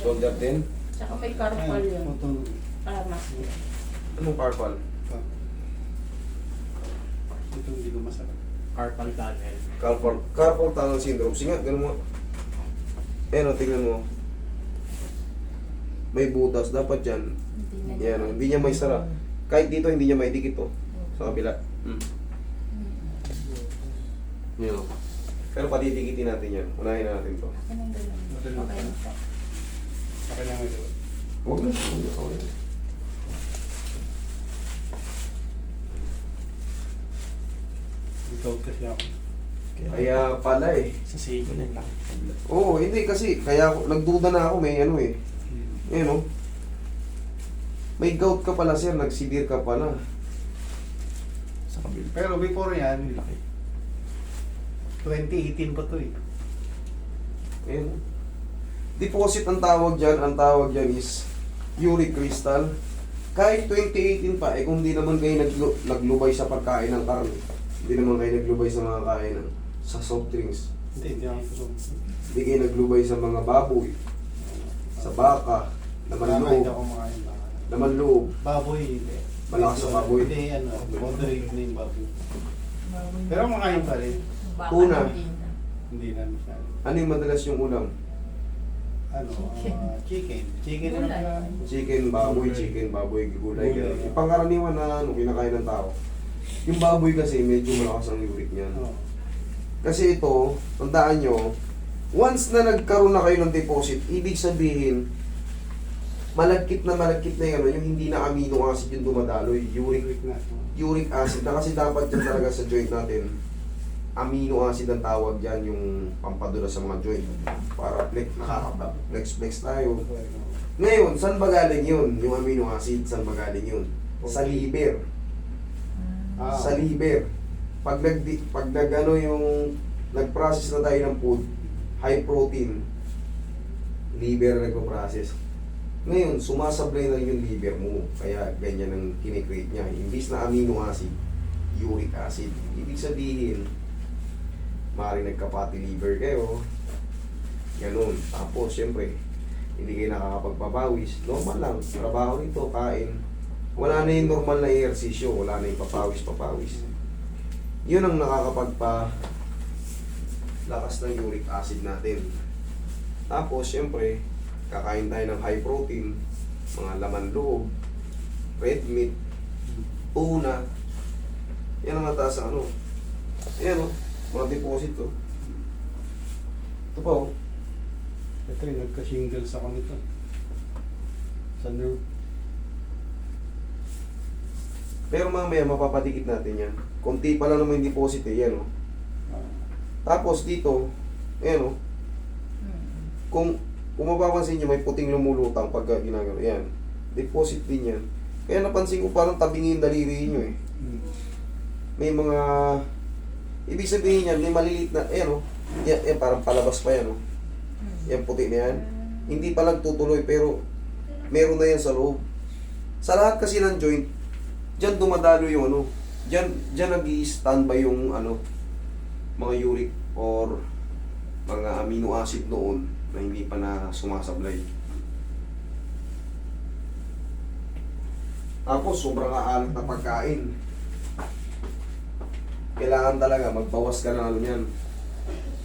shoulder din. Tsaka may carpal yun. Mas. Anong carpal? Ito hindi ko masarap. Carpal tunnel. Carpal tunnel syndrome. Sige nga, ganun mo. Ayan o, tingnan mo. May butas. Dapat yan. Yan o, hindi niya may sara. Kahit dito, hindi niya may dikit o. Sa kabila. Yan o. Pero patidikitin natin yan. Unahin na natin to. Anong ganun? Okay na po. Okay lang ito. Huwag na. Huwag na. Ikaw kasi ako. Kaya pala eh. Sa sigo na lang. Oo, hindi kasi. Kaya nagduda na ako. May ano eh. Yan o. May gout ka pala sir. Nag-severe ka pala. Sa kabila. Pero before yan, Laki. 2018 pa to eh. Ayan. Deposit ang tawag dyan. Ang tawag dyan is uric crystal. Kahit 2018 pa, eh kung di naman kayo naglubay sa pagkain ng karne, hindi naman kayo naglubay sa mga kain ng sa soft drinks, Hindi ako gusto. hindi kayo naglubay sa mga baboy, sa baka, laman Hindi loob, ako makain baka. laman loob, Baboy, hindi. Malakas sa baboy. Hindi, ano, moderate na yung baboy. Pero makain pa rin. Baka Tuna. hindi na. Hindi na masyado. ano yung madalas yung ulam? Ano, chicken. Chicken na Gulay. lang. Chicken, baboy, gulay, Gulay. gano'n. Yung pangkaraniwan na ano, kinakain ng tao. Yung baboy kasi medyo malakas ang uric niyan. Oh. Kasi ito, tandaan nyo, once na nagkaroon na kayo ng deposit, ibig sabihin, malagkit na yung, ano, yung hindi na amino acid yung dumadaloy, Uric na. uric acid na kasi dapat yan talaga sa joint natin. Amino acid ang tawag dyan, yung pampadula sa mga joint. Para flex tayo. Ngayon, saan ba galing yun? Yung amino acid, saan ba galing yun? Sa liver. Ah. Sa liver. Pag ano yung nag-process na tayo ng food, high protein, liver nagpo-process. Ngayon, sumasablay na yung liver mo. Kaya ganyan ang kinikreate niya. Imbis na amino acid, uric acid. Ibig sabihin, maaaring nagka-fatty liver kayo. Ganun. Tapos, syempre, hindi kayo nakakapagpapawis. Normal lang. Trabaho nito, kain. Wala na yung normal na ehersisyo. Wala na yung papawis. Yun ang lakas ng uric acid natin. Tapos, syempre, kakain tayo ng high protein, mga laman loob, red meat, tuna. Yan ang mataas ang ano. Ayan o, mga deposit o. Ito pa o. Ito yung nagka-shingles ako nito. Sa nerve. Pero mamaya mapapadikit natin yan. Kunti pa lang naman yung deposit eh, yan o. Tapos dito, ayan o. Kung mapapansin nyo, may puting lumulutang pagka ginagawa. Yan. Deposit din yan. Kaya napansin ko parang tabingin yung daliri nyo eh. May mga... Ibig sabihin yan, may maliliit na... Ayan o. Yan, parang palabas pa yan o. Yan puti na yan. Hindi pa lang tutuloy pero meron na yan sa loob. Sa lahat kasi ng joint, dyan dumadalo yung ano. Dyan nag-i-standby yung ano, mga uric or mga amino acid noon na hindi pa na sumasablay. Tapos sobrang aalat na pagkain. Kailangan talaga magbawas ka ng ano yan.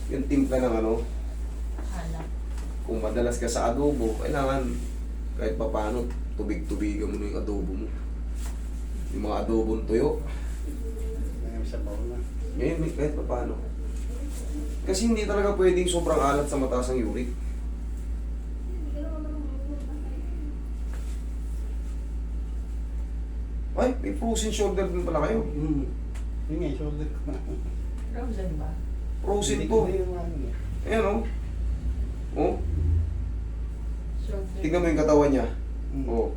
Yung timpla ng ano. Alam. Kung madalas ka sa adobo, kailangan kahit pa paano tubig-tubigan mo na yung adobo mo. Yung mga adobong tuyo. Ngayon sa baon na. Ngayon kahit pa paano. Kasi hindi talaga pwedeng sobrang alat sa mataas ang uric. Ay, may frozen shoulder din pala kayo. Yun nga, shoulder ko na. Frozen ba? Frozen Hindi po. ko na yung ano eh. Ayan o. Oh, Shoulder. tignan mo yung katawan niya. Oh,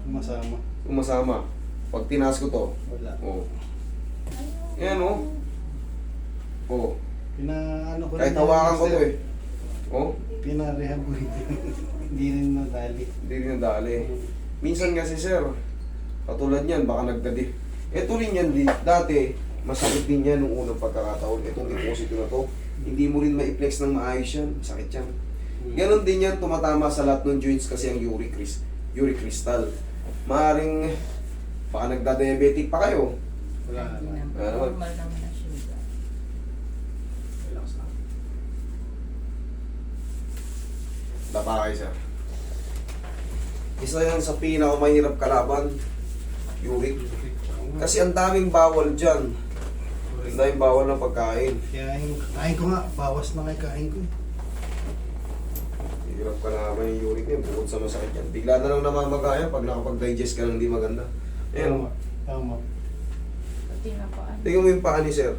Masama. umasama. Pag tinaas ko to, Wala. oh. Ayan o. Oh, Pinaano ko kahit rin hawakan yan, ko to sir. eh. Oh, Pinarehab ko rin. Hindi rin nadali. hindi rin nadali. Minsan kasi sir, katulad niyan, baka nagdadi. Ito rin yan, dati, masakit din yan nung unang pagkakataon. Itong deposit na to, hindi mo rin ma-flex ng maayos yan. Sakit yan. Ganon din yan, tumatama sa lahat ng joints kasi ang uric crystal. Maaring, baka nagda-diabetic pa kayo. Wala Hindi naman. naman. Normal naman na sugar. Relax lang. Dapa kayo, sir. Isa yan sa pinakamahirap kalaban, uric. Kasi ang daming bawal dyan. Ang daming bawal ng pagkain. Kaya yung kain ko nga, bawas na nga yung kain ko. Hirap ka naman yung uric niya, bukod sa masakit yan. Bigla na lang namamagaya pag nakapag-digest ka ng hindi maganda. Ayan, Tama. Pati na po ano. tingnan mo yung paa ni sir.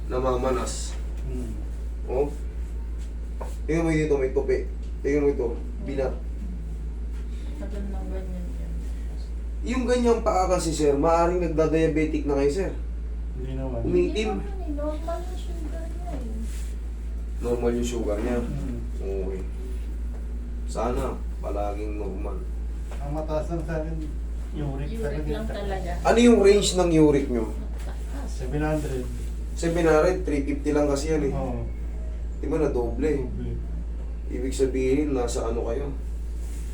Namamanas. Hmm. Oh. Tingnan mo yung dito, may tupi. Tingnan mo ito, binat. Tagal na ganyan yan. Yung ganyang paa kasi sir, maaaring nagda-diabetic na kayo sir. Hindi naman. Umiitim. Hindi naman eh. Normal na sugar niya eh. Normal yung sugar niya. Hmm. Okay. Sana, palaging normal. Ang mataas lang sa akin, uric. Uric lang talaga. Ano yung range ng uric nyo? Mataas. 700. 700, 350 lang kasi yan eh. Oo. Di ba na doble? Doble. Ibig sabihin, nasa ano kayo?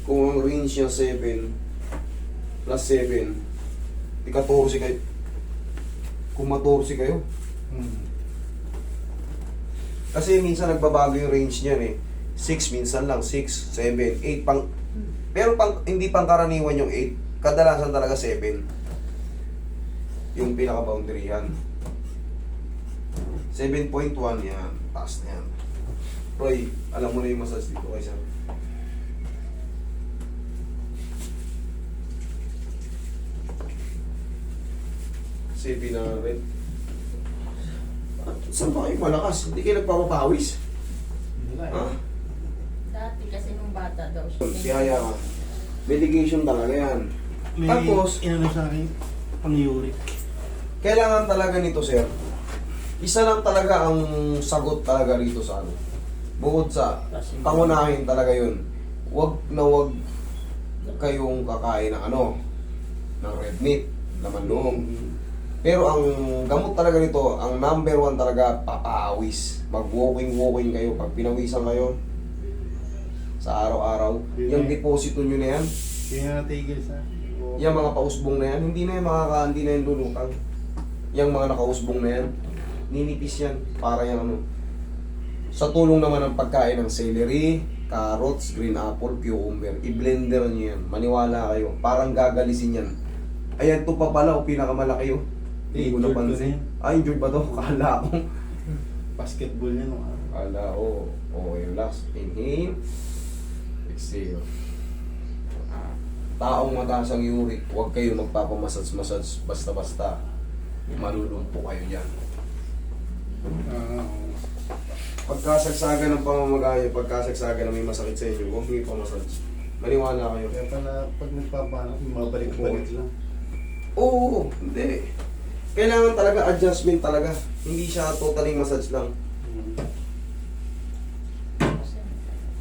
Kung ang range niya 7 plus 7, di 14 kayo. Kung 14 kayo. Hmm. Kasi minsan nagbabago yung range niyan eh. 6 minsan lang, 6, 7, 8 pang... Pero hindi pangkaraniwan yung 8. Kadalasan talaga 7. Yung pinaka-boundaryhan. 7.1 yan. Taas na yan. Roy, alam mo na yung massage dito kay sir. Sabi na rin. Saan ba kayo malakas? Hindi kayo nagpapapawis? Wala Ha? eh. Dati kasi nung bata daw siya. Kaya ka. Medication talaga yan. May Tapos, inano sa akin, ang uric. kailangan talaga nito, sir. Isa lang talaga ang sagot talaga rito sa ano. Bukod sa pangunahin talaga yun. Wag na wag kayong kakain ng ano, ng red meat, laman loob. Pero ang gamot talaga nito, ang number 1 talaga, papaawis. Mag-walking kayo. Pag pinawisan kayo, sa araw-araw, yung deposito nyo na yan, Kaya nga natigil sa yung mga pausbong na yan, hindi na yan lulutang. Yung mga nakausbong na yan, ninipis yan. Para yung ano. Sa tulong naman ng pagkain ng celery, carrots, green apple, cucumber, i-blender nyo yan. Maniwala kayo. Parang gagalisin yan. Ayan, ito pa pala, o pinakamalaki yun. Hindi ko Injured napansin. ko Ah, injured ba to? Kala ko. basketball yan. Kala ko. Okay, relax. Inhale. Exhale. Taong mataas ang uric, huwag kayo magpapamassage basta-basta. Malulumpo kayo dyan. Pagkasagsagan ng pamamagaya, pagkasagsagan na may masakit sa inyo, huwag may pamassage. Maniwala kayo. Kaya pala pag nagpapanak, mabalik-balik lang. Oo, hindi. Kailangan talaga adjustment talaga. Hindi siya totally massage lang.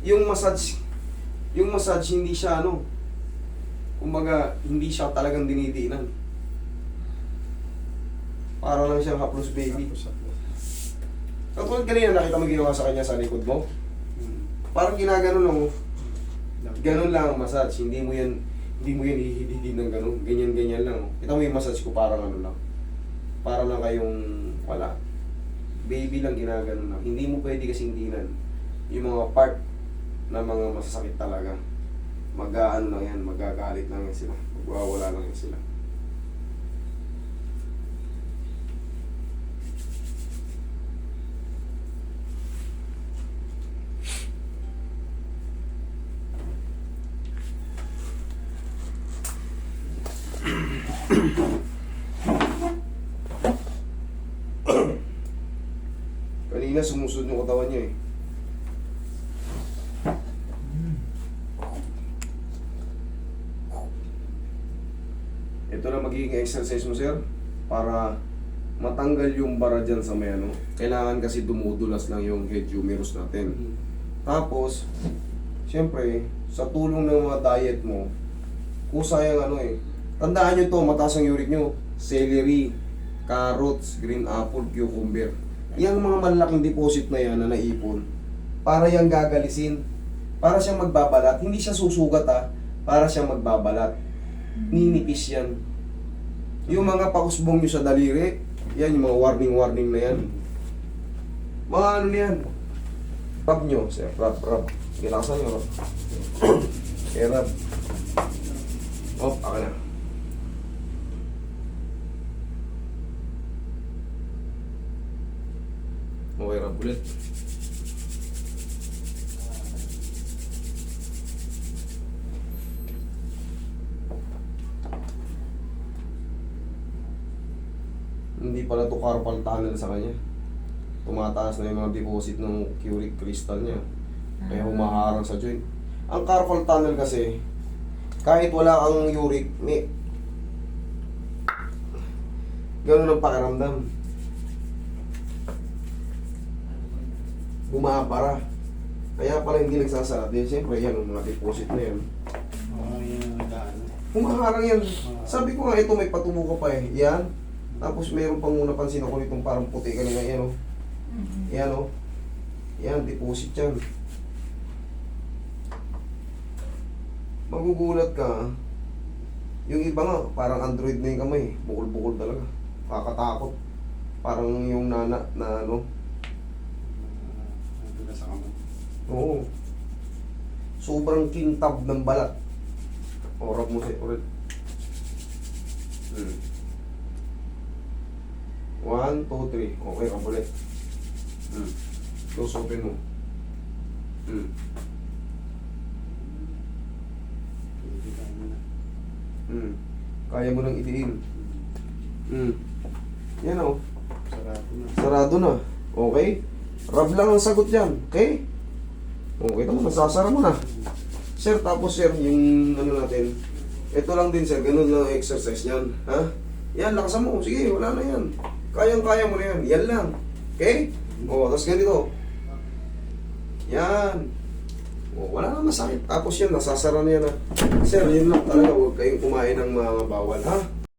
Yung massage hindi siya ano, kumbaga hindi siya talagang dinidiinan. Para lang siyang haplos baby. Katulad kanina nakita mo ginawa sa kanya sa likod mo. Parang ginaganon lang. Ganon lang ang massage. Hindi mo yan hihididin ng ganon. Ganyan lang. Kita mo yung massage ko parang ano lang. Para lang kayong wala. Baby lang ginaganon lang. Hindi mo pwede kasing dinan. Yung mga part na mga masasakit talaga. Mag-aano lang yan. Magagalit lang yan sila. Magwawala lang yan sila. Kanina sumusunod yung katawan niya eh. Ito na magiging exercise mo, sir, para matanggal yung bara dyan sa may ano. Kailangan kasi dumudulas lang yung head humerus natin. Tapos, siyempre, sa tulong ng mga diet mo, kusa yung ano eh. Tandaan nyo to, mataas ang uric nyo. Celery, carrots, green apple, cucumber. Yung mga malaking deposit na yan na naipon, para yung gagalisin. Para siyang magbabalat. Hindi siya susugat ha. Para siyang magbabalat. Ninipis yan. Yung mga pausbong nyo sa daliri, yan yung mga warning na yan. Mga ano na yan. Rub nyo, sir. Rub. Ginakasan nyo, rub. Okay, rub. Aka na. Okay, rub ulit. Hindi pala to carpal tunnel sa kanya. Tumataas na yung mga deposit ng uric crystal niya. Kaya humaharang sa joint. Ang carpal tunnel kasi, kahit wala kang uric, may ganun ang pakiramdam. Bumabara. Kaya pala hindi nagsasara. Di, siyempre yan, ang mga deposit na yan. Yan ang nag-ano. Humaharang yan. Sabi ko nga, ito may patubo ka pa eh. Yan. Tapos mayroon pang napansin ako nitong parang puti kanina. Yan o. Yan o. Yan, deposit yan. Magugulat ka. Yung iba nga, parang Android na yung kamay. Bukol-bukol talaga. Kakatakot. Parang yung nana na ano. Nandun na sa kamay. Oo. Sobrang kintab ng balat. O, rub mo siya ulit. 1, 2, 3. Okay, rub ulit. Close open mo. Pinipitan mo na. Kaya mo nang idiin. Yan o. Sarado na. Sarado na. Okay? Rub lang ang sagot dyan. Okay? Okay, ito mo. Nasasara mo na. Sir, tapos sir, yung ano natin. Ito lang din sir. Ganun lang ang exercise yan. Ha? Yan, lakasan mo. Sige, wala na yan. Kayang-kaya mo na yan. Yan lang. Okay? O, tapos ganito. Yan. O, wala na masakit. Tapos yan, nasasara na yan ha. Sir, yun lang talaga. Huwag kayong kumain ng mga bawal ha.